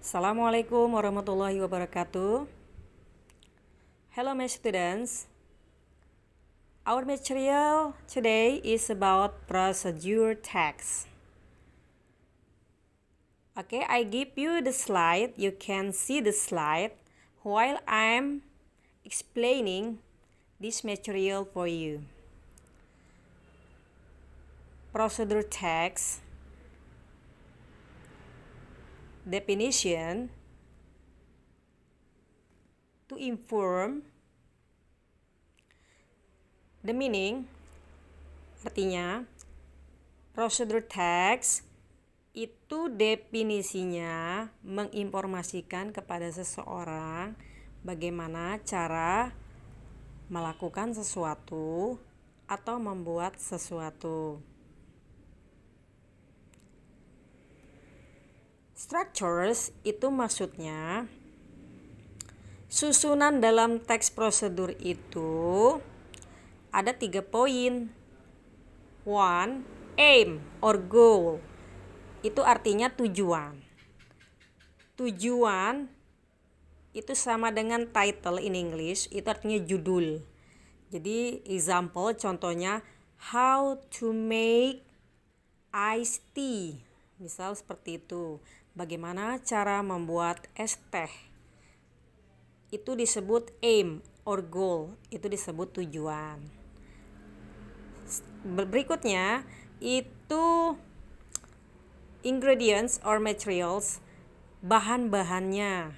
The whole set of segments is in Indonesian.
Assalamualaikum warahmatullahi wabarakatuh. Hello my students. Our material today is about procedure text. Okay, I give you the slide. You can see the slide while I'm explaining this material for you. Procedure text definition to inform the meaning, artinya procedure text itu definisinya menginformasikan kepada seseorang bagaimana cara melakukan sesuatu atau membuat sesuatu. Structures itu maksudnya susunan dalam teks prosedur itu ada 3 poin. 1. Aim or goal. Itu artinya tujuan. Tujuan itu sama dengan title in English, itu artinya judul. Jadi example contohnya how to make iced tea. Misal seperti itu. Bagaimana cara membuat es teh. Itu disebut aim or goal, itu disebut tujuan. Berikutnya itu ingredients or materials, bahan-bahannya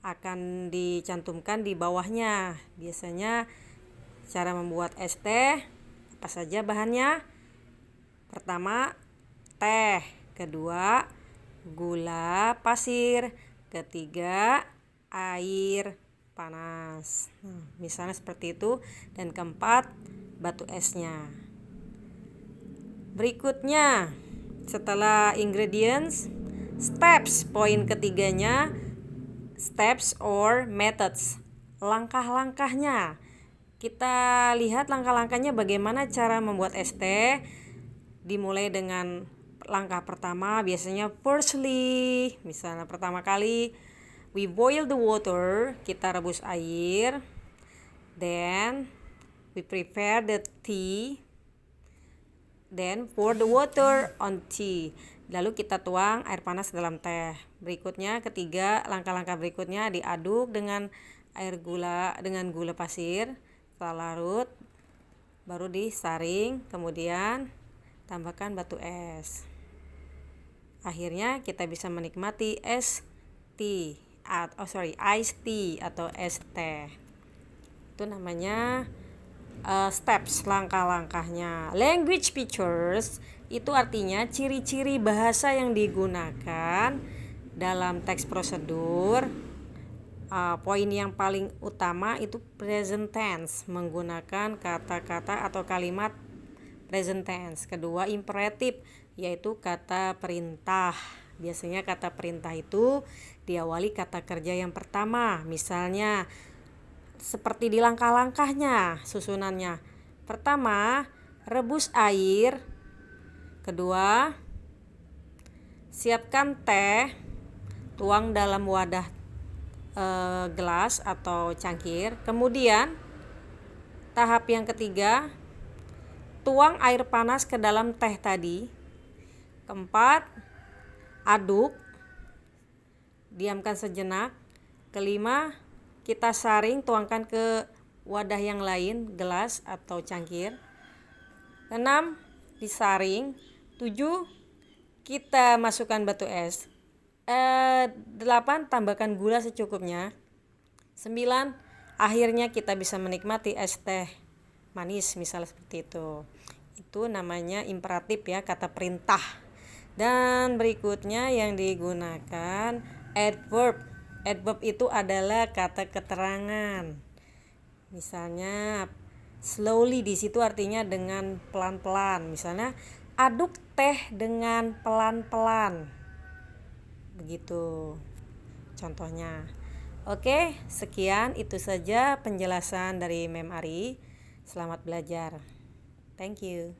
akan dicantumkan di bawahnya. Biasanya cara membuat es teh, apa saja bahannya? Pertama, teh. Kedua, gula pasir. Ketiga, air panas. Misalnya seperti itu. Dan keempat, batu esnya. Berikutnya, setelah ingredients, steps. Poin ketiganya, steps or methods. Langkah-langkahnya. Kita lihat langkah-langkahnya bagaimana cara membuat es teh. Dimulai dengan langkah pertama, biasanya firstly, misalnya pertama kali we boil the water, kita rebus air. Then we prepare the tea. Then pour the water on tea. Lalu kita tuang air panas dalam teh. Berikutnya ketiga, langkah-langkah berikutnya diaduk dengan gula pasir. Setelah larut baru disaring, kemudian tambahkan batu es. Akhirnya kita bisa menikmati iced tea atau es teh. Itu namanya steps, langkah-langkahnya. Language features itu artinya ciri-ciri bahasa yang digunakan dalam teks prosedur. Poin yang paling utama itu present tense, menggunakan kata-kata atau kalimat present tense. Kedua, imperatif, yaitu kata perintah. Biasanya kata perintah itu diawali kata kerja yang pertama. Misalnya seperti di langkah-langkahnya, susunannya. Pertama, rebus air. Kedua, siapkan teh, tuang dalam wadah gelas atau cangkir. Kemudian, tahap yang ketiga, tuang air panas ke dalam teh tadi. Keempat, aduk, diamkan sejenak. Kelima, kita saring, tuangkan ke wadah yang lain, gelas atau cangkir. 6, disaring. 7, kita masukkan batu es. 8, tambahkan gula secukupnya. 9, akhirnya kita bisa menikmati es teh manis, misalnya seperti itu. Itu namanya imperatif ya, kata perintah. Dan berikutnya yang digunakan adverb. Adverb itu adalah kata keterangan. Misalnya slowly, di situ artinya dengan pelan-pelan. Misalnya aduk teh dengan pelan-pelan. Begitu contohnya. Oke, sekian itu saja penjelasan dari Mem Ari. Selamat belajar. Thank you.